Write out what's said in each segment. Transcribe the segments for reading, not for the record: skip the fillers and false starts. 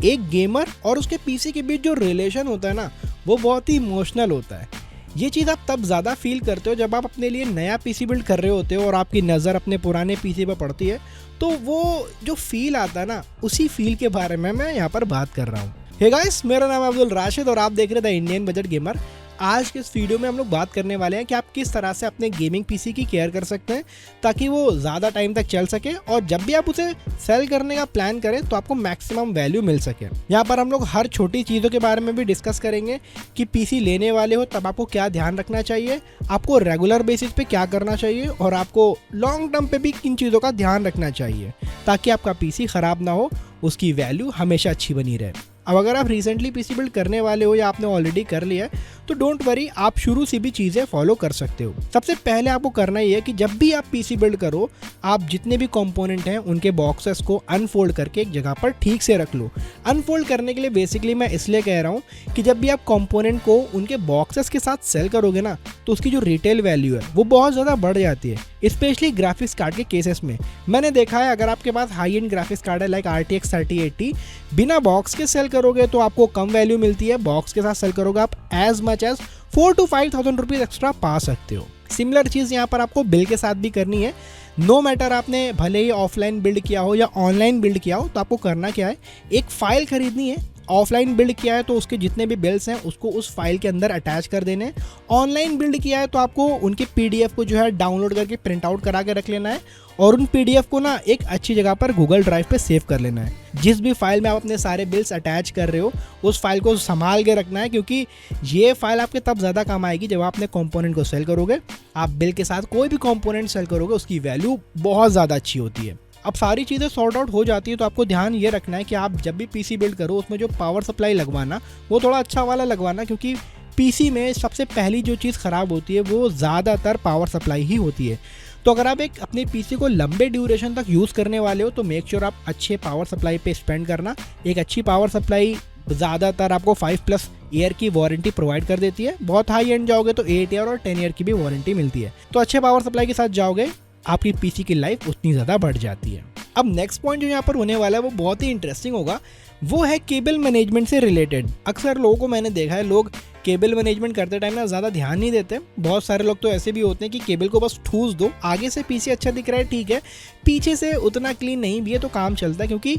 एक गेमर और उसके पीसी के बीच जो रिलेशन होता है ना, वो बहुत ही इमोशनल होता है। ये चीज़ आप तब ज़्यादा फील करते हो जब आप अपने लिए नया पीसी बिल्ड कर रहे होते हो और आपकी नज़र अपने पुराने पीसी पर पड़ती है, तो वो जो फील आता है ना, उसी फील के बारे में मैं यहाँ पर बात कर रहा हूँ। हे गाइस, मेरा नाम है अब्दुल राशिद और आप देख रहे थे इंडियन बजट गेमर। आज के इस वीडियो में हम लोग बात करने वाले हैं कि आप किस तरह से अपने गेमिंग पीसी की केयर कर सकते हैं ताकि वो ज़्यादा टाइम तक चल सके और जब भी आप उसे सेल करने का प्लान करें तो आपको मैक्सिमम वैल्यू मिल सके। यहाँ पर हम लोग हर छोटी चीज़ों के बारे में भी डिस्कस करेंगे कि पीसी लेने वाले हो तब आपको क्या ध्यान रखना चाहिए, आपको रेगुलर बेसिस पे क्या करना चाहिए और आपको लॉन्ग टर्म पे भी किन चीज़ों का ध्यान रखना चाहिए ताकि आपका पीसी ख़राब ना हो, उसकी वैल्यू हमेशा अच्छी बनी रहे। अब अगर आप रिसेंटली पीसी बिल्ड करने वाले हो या आपने ऑलरेडी कर लिया है तो डोंट वरी, आप शुरू से भी चीज़ें फॉलो कर सकते हो। सबसे पहले आपको करना ही है कि जब भी आप पीसी बिल्ड करो, आप जितने भी कंपोनेंट हैं उनके बॉक्सेस को अनफोल्ड करके एक जगह पर ठीक से रख लो। अनफोल्ड करने के लिए बेसिकली मैं इसलिए कह रहा हूँ कि जब भी आप कंपोनेंट को उनके बॉक्सेस के साथ सेल करोगे ना, तो उसकी जो रिटेल वैल्यू है वो बहुत ज़्यादा बढ़ जाती है, स्पेशली ग्राफिक्स कार्ड के केसेस में। मैंने देखा है अगर आपके पास हाई एंड ग्राफिक्स कार्ड है लाइक RTX 3080, बिना बॉक्स के सेल करोगे तो आपको कम वैल्यू मिलती है, बॉक्स के साथ सेल करोगे आप as much as 4 to 5,000 rupees extra पा सकते हो। सिमिलर चीज़ यहाँ पर आपको बिल के साथ भी करनी है। नो मैटर आपने भले ही ऑफलाइन बिल्ड किया हो या ऑनलाइन बिल्ड किया हो, तो आपको करना क्या है, एक फ़ाइल खरीदनी है। ऑफलाइन बिल्ड किया है तो उसके जितने भी बिल्स हैं उसको उस फाइल के अंदर अटैच कर देने हैं। ऑनलाइन बिल्ड किया है तो आपको उनके PDF को जो है डाउनलोड करके प्रिंट आउट करा के रख लेना है और उन PDF को ना एक अच्छी जगह पर गूगल ड्राइव पे सेव कर लेना है। जिस भी फाइल में आप अपने सारे बिल्स अटैच कर रहे हो उस फाइल को संभाल के रखना है, क्योंकि ये फाइल आपके तब ज़्यादा काम आएगी जब आप अपने कंपोनेंट को सेल करोगे। आप बिल के साथ कोई भी कंपोनेंट सेल करोगे उसकी वैल्यू बहुत ज़्यादा अच्छी होती है। अब सारी चीज़ें सॉर्ट आउट हो जाती है तो आपको ध्यान ये रखना है कि आप जब भी पीसी बिल्ड करो उसमें जो पावर सप्लाई लगवाना वो थोड़ा अच्छा वाला लगवाना, क्योंकि पीसी में सबसे पहली जो चीज़ ख़राब होती है वो ज़्यादातर पावर सप्लाई ही होती है। तो अगर आप एक अपने पीसी को लंबे ड्यूरेशन तक यूज़ करने वाले हो तो मेक श्योर आप अच्छे पावर सप्लाई पे स्पेंड करना। एक अच्छी पावर सप्लाई ज़्यादातर आपको 5+ ईयर की वारंटी प्रोवाइड कर देती है। बहुत हाई एंड जाओगे तो 8 ईयर और 10 ईयर की भी वारंटी मिलती है। तो अच्छे पावर सप्लाई के साथ जाओगे, आपकी पीसी की लाइफ उतनी ज़्यादा बढ़ जाती है। अब नेक्स्ट पॉइंट जो यहाँ पर होने वाला है वो बहुत ही इंटरेस्टिंग होगा, वो है केबल मैनेजमेंट से रिलेटेड। अक्सर लोगों को मैंने देखा है लोग केबल मैनेजमेंट करते टाइम ना ज़्यादा ध्यान नहीं देते। बहुत सारे लोग तो ऐसे भी होते हैं कि केबल को बस ठूस दो, आगे से पीछे अच्छा दिख रहा है ठीक है, पीछे से उतना क्लीन नहीं भी है तो काम चलता है क्योंकि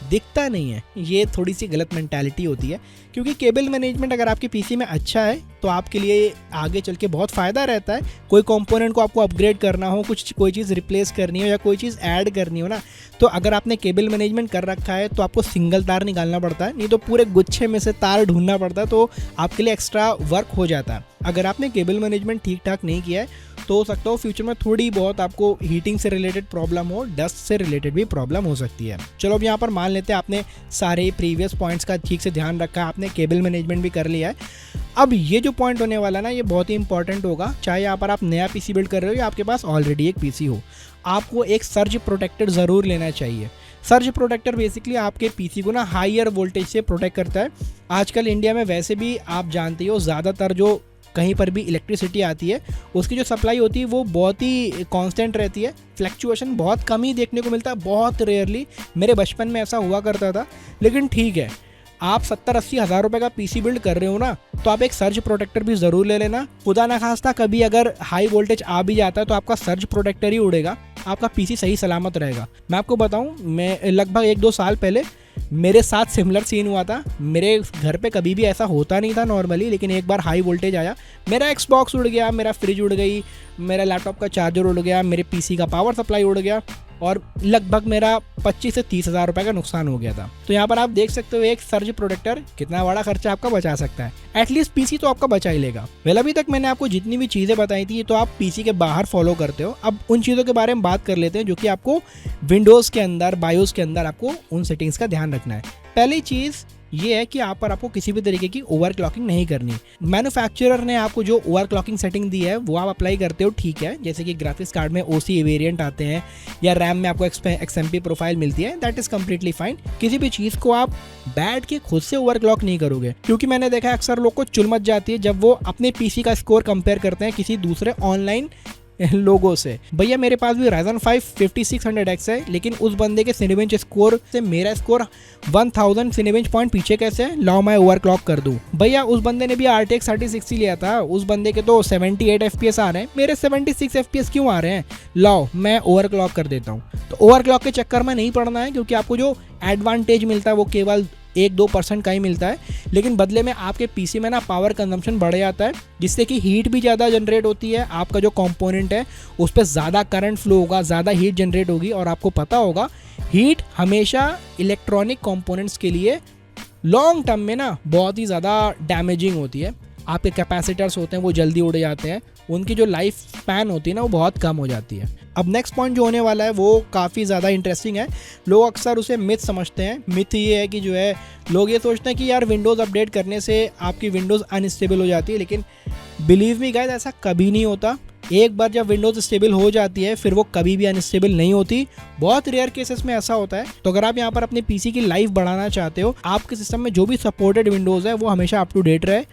दिखता नहीं है। ये थोड़ी सी गलत मेंटालिटी होती है, क्योंकि केबल मैनेजमेंट अगर आपके पीसी में अच्छा है तो आपके लिए आगे चल के बहुत फ़ायदा रहता है। कोई कंपोनेंट को आपको अपग्रेड करना हो, कोई चीज़ रिप्लेस करनी हो या कोई चीज़ ऐड करनी हो ना, तो अगर आपने केबल मैनेजमेंट कर रखा है तो आपको सिंगल तार निकालना पड़ता है, नहीं तो पूरे गुच्छे में से तार ढूंढना पड़ता है, तो आपके लिए एक्स्ट्रा वर्क हो जाता है। अगर आपने केबल मैनेजमेंट ठीक ठाक नहीं किया है तो हो सकता हो फ्यूचर में थोड़ी बहुत आपको हीटिंग से रिलेटेड प्रॉब्लम हो, डस्ट से रिलेटेड भी प्रॉब्लम हो सकती है। चलो अब यहाँ पर मान लेते हैं आपने सारे प्रीवियस पॉइंट्स का ठीक से ध्यान रखा, आपने केबल मैनेजमेंट भी कर लिया है। अब ये जो पॉइंट होने वाला ना, ये बहुत ही इंपॉर्टेंट होगा। चाहे यहाँ पर आप नया पीसी बिल्ड कर रहे हो या आपके पास ऑलरेडी एक पीसी हो, आपको एक सर्ज प्रोटेक्टर ज़रूर लेना चाहिए। सर्ज प्रोटेक्टर बेसिकली आपके पीसी को ना हाईयर वोल्टेज से प्रोटेक्ट करता है। आजकल इंडिया में वैसे भी आप जानते हो ज़्यादातर जो कहीं पर भी इलेक्ट्रिसिटी आती है उसकी जो सप्लाई होती है वो बहुत ही कांस्टेंट रहती है, फ्लक्चुएशन बहुत कम ही देखने को मिलता है, बहुत रेयरली। मेरे बचपन में ऐसा हुआ करता था, लेकिन ठीक है, आप 70-80 हज़ार रुपये का पीसी बिल्ड कर रहे हो ना, तो आप एक सर्ज प्रोटेक्टर भी ज़रूर ले लेना। खुदा ना खास्ता कभी अगर हाई वोल्टेज आ भी जाता है तो आपका सर्ज प्रोटेक्टर ही उड़ेगा, आपका पीसी सही सलामत रहेगा। मैं आपको बताऊं, मैं लगभग 1-2 साल पहले मेरे साथ सिमिलर सीन हुआ था। मेरे घर पे कभी भी ऐसा होता नहीं था नॉर्मली, लेकिन एक बार हाई वोल्टेज आया, मेरा एक्सबॉक्स उड़ गया, मेरा फ्रिज उड़ गई, मेरा लैपटॉप का चार्जर उड़ गया, मेरे पीसी का पावर सप्लाई उड़ गया और लगभग मेरा 25 से 30 हज़ार रुपये का नुकसान हो गया था। तो यहाँ पर आप देख सकते हो एक सर्ज प्रोटेक्टर कितना बड़ा खर्चा आपका बचा सकता है। एटलीस्ट पीसी तो आपका बचा ही लेगा। वेल, अभी तक मैंने आपको जितनी भी चीज़ें बताई थी तो आप पीसी के बाहर फॉलो करते हो। अब उन चीज़ों के बारे में बात कर लेते हैं जो कि आपको विंडोज़ के अंदर, बायोस के अंदर आपको उन सेटिंग्स का ध्यान रखना है। पहली चीज़ ये है कि आप पर आपको किसी भी तरीके की ओवरक्लॉकिंग नहीं करनी। मैन्युफैक्चरर ने आपको जो ओवरक्लॉकिंग सेटिंग दी है वो आप अप्लाई करते हो, ठीक है। जैसे कि ग्राफिक्स कार्ड में OC वेरिएंट आते हैं या रैम में आपको XMP प्रोफाइल मिलती है, दैट इज़ कम्प्लीटली फाइन। किसी भी चीज़ को आप बैठ के खुद से ओवरक्लॉक नहीं करोगे, क्योंकि मैंने देखा है अक्सर लोग को चुल मच जाती है जब वो अपने पीसी का स्कोर कंपेयर करते हैं किसी दूसरे ऑनलाइन लोगों से। भैया मेरे पास भी Ryzen 5 5600X है, लेकिन उस बंदे के Cinebench स्कोर से मेरा स्कोर 1000 Cinebench पॉइंट पीछे कैसे है, लाओ मैं ओवरक्लॉक कर दूं। भैया उस बंदे ने भी RTX 3060 लिया था, उस बंदे के तो 78 FPS आ रहे हैं, मेरे 76 FPS क्यों आ रहे हैं, लाओ मैं ओवरक्लॉक कर देता हूँ। तो ओवरक्लॉक के चक्कर में नहीं पड़ना है, क्योंकि आपको जो एडवांटेज मिलता है वो केवल 1-2% का ही मिलता है, लेकिन बदले में आपके पीसी में ना पावर कंजम्पशन बढ़ जाता है, जिससे कि हीट भी ज़्यादा जनरेट होती है। आपका जो कंपोनेंट है उस पर ज़्यादा करंट फ्लो होगा, ज़्यादा हीट जनरेट होगी, और आपको पता होगा हीट हमेशा इलेक्ट्रॉनिक कंपोनेंट्स के लिए लॉन्ग टर्म में ना बहुत ही ज़्यादा डैमेजिंग होती है। आपके कैपेसिटर्स होते हैं वो जल्दी उड़ जाते हैं, उनकी जो लाइफ स्पैन होती है ना वो बहुत कम हो जाती है। अब नेक्स्ट पॉइंट जो होने वाला है वो काफ़ी ज़्यादा इंटरेस्टिंग है। लोग अक्सर उसे मिथ समझते हैं। मिथ ये है कि जो है लोग ये सोचते हैं कि यार विंडोज़ अपडेट करने से आपकी विंडोज़ अनस्टेबल हो जाती है, लेकिन बिलीव मी गाइस ऐसा कभी नहीं होता। एक बार जब विंडोज़ स्टेबल हो जाती है फिर वो कभी भी अनस्टेबल नहीं होती। बहुत रेयर केसेस में ऐसा होता है। तो अगर आप यहाँ पर अपने पीसी की लाइफ बढ़ाना चाहते हो, आपके सिस्टम में जो भी सपोर्टेड विंडोज़ है वो हमेशा अप टू डेट रहे।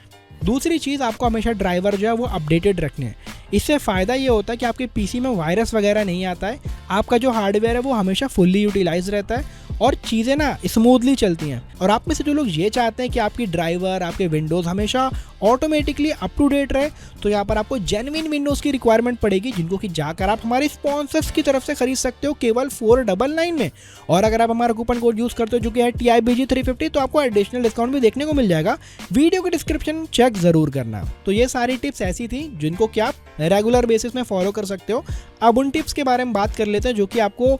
दूसरी चीज़, आपको हमेशा ड्राइवर जो है वो अपडेटेड रखने हैं। इससे फ़ायदा ये होता है कि आपके पीसी में वायरस वगैरह नहीं आता है, आपका जो हार्डवेयर है वो हमेशा फुल्ली यूटिलाइज रहता है और चीज़ें ना स्मूथली चलती हैं। और आप में से जो लोग ये चाहते हैं कि आपकी ड्राइवर, आपके विंडोज़ हमेशा ऑटोमेटिकली अप टू डेट रहे, तो यहाँ पर आपको जेन्युइन विंडोज़ की रिक्वायरमेंट पड़ेगी, जिनको कि जाकर आप हमारे स्पॉन्सर्स की तरफ से खरीद सकते हो केवल 499 में। और अगर आप हमारा कूपन कोड यूज़ करते हो जो कि है TIBG350, तो आपको एडिशनल डिस्काउंट भी देखने को मिल जाएगा। वीडियो के डिस्क्रिप्शन चेक ज़रूर करना। तो ये सारी टिप्स ऐसी थी जिनको कि आप रेगुलर बेसिस में फॉलो कर सकते हो। अब उन टिप्स के बारे में बात कर लेते हैं जो कि आपको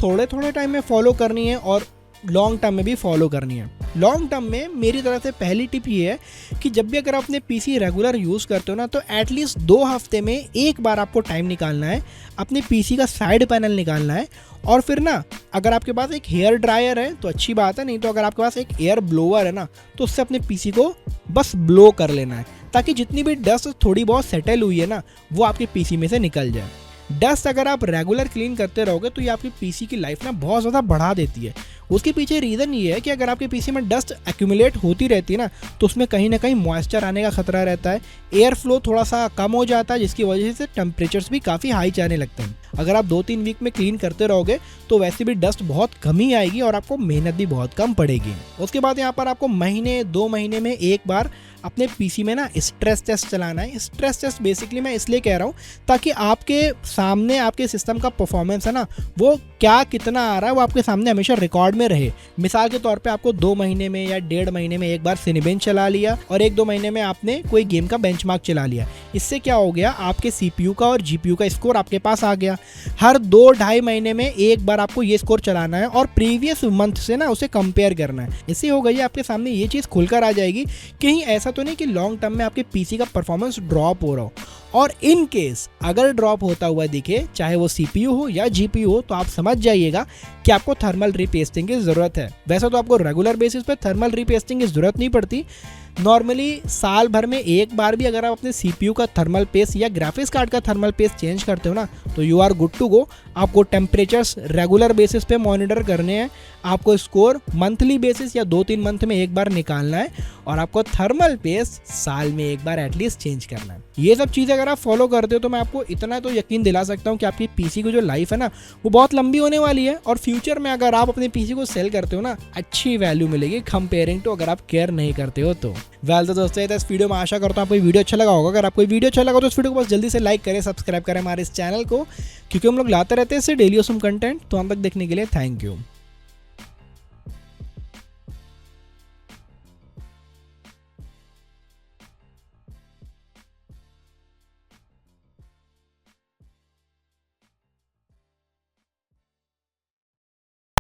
थोड़े थोड़े टाइम में फॉलो करनी है और लॉन्ग टर्म में भी फॉलो करनी है। लॉन्ग टर्म में मेरी तरफ से पहली टिप ये है कि जब भी अगर आप अपने पीसी रेगुलर यूज़ करते हो ना, तो एटलीस्ट 2 हफ्ते में एक बार आपको टाइम निकालना है, अपने पीसी का साइड पैनल निकालना है, और फिर ना अगर आपके पास एक हेयर ड्रायर है तो अच्छी बात है, नहीं तो अगर आपके पास एक एयर ब्लोअर है ना, तो उससे अपने पीसी को बस ब्लो कर लेना है, ताकि जितनी भी डस्ट थोड़ी बहुत सेटल हुई है ना वो आपके पीसी में से निकल जाए। डस्ट अगर आप रेगुलर क्लीन करते रहोगे तो ये आपकी पीसी की लाइफ ना बहुत ज़्यादा बढ़ा देती है। उसके पीछे रीज़न ये है कि अगर आपके पीसी में डस्ट एक्यूमुलेट होती रहती है ना, तो उसमें कहीं ना कहीं मॉइस्चर आने का खतरा रहता है, एयर फ्लो थोड़ा सा कम हो जाता है, जिसकी वजह से टेम्परेचर्स भी काफ़ी हाई जाने लगते हैं। अगर आप 2-3 वीक में क्लीन करते रहोगे तो वैसे भी डस्ट बहुत कम ही आएगी और आपको मेहनत भी बहुत कम पड़ेगी। उसके बाद यहाँ पर आपको महीने 2 महीने में एक बार अपने पीसी में ना स्ट्रेस टेस्ट चलाना है। स्ट्रेस टेस्ट बेसिकली मैं इसलिए कह रहा हूँ ताकि आपके सामने आपके सिस्टम का परफॉर्मेंस है ना वो क्या कितना आ रहा है वो आपके सामने हमेशा रिकॉर्ड में रहे। मिसाल के तौर पे आपको 2 महीने में या 1.5 महीने में एक बार सिनेबेंच चला लिया और 1-2 महीने में आपने कोई गेम का बेंचमार्क चला लिया। इससे क्या हो गया, आपके CPU का और GPU का स्कोर आपके पास आ गया। हर 2-2.5 महीने में एक बार आपको ये स्कोर चलाना है और प्रीवियस मंथ से ना उसे कंपेयर करना है। इससे हो गई आपके सामने ये चीज़ खुलकर आ जाएगी। कहीं ऐसा तो नहीं कि लॉन्ग टर्म में आपके पीसी का परफॉर्मेंस ड्रॉप हो रहा हो, और इन केस अगर ड्रॉप होता हुआ दिखे, चाहे वो CPU हो या GPU हो, तो आप समझ जाइएगा कि आपको थर्मल रीपेस्टिंग की ज़रूरत है। वैसे तो आपको रेगुलर बेसिस पे थर्मल रीपेस्टिंग की ज़रूरत नहीं पड़ती। नॉर्मली साल भर में एक बार भी अगर आप अपने CPU का थर्मल पेस्ट या ग्राफिक्स कार्ड का थर्मल पेस्ट चेंज करते हो ना, तो you are good to go. आपको टेम्परेचर्स रेगुलर बेसिस पे मॉनिटर करने हैं, आपको स्कोर मंथली बेसिस या 2-3 मंथ में एक बार निकालना है, और आपको थर्मल पेस्ट साल में एक बार एटलीस्ट चेंज करना है। ये सब चीज़ें अगर आप फॉलो करते हो तो मैं आपको इतना तो यकीन दिला सकता हूँ कि आपकी पीसी की जो लाइफ है ना वो बहुत लंबी होने वाली है, और फ्यूचर में अगर आप अपने पीसी को सेल करते हो ना, अच्छी वैल्यू मिलेगी कंपेयरिंग टू अगर आप केयर नहीं करते हो तो। वेल तो दोस्तों, इस वीडियो में आशा करता हूँ आपको वीडियो अच्छा लगा होगा। अगर आपको वीडियो अच्छा लगा तो इस वीडियो को बस जल्दी से लाइक करें, सब्सक्राइब करें हमारे इस चैनल को, क्योंकि हम लोग लाते रहते हैं इससे डेली ऑसम कंटेंट। तो हम तक देखने के लिए थैंक यू।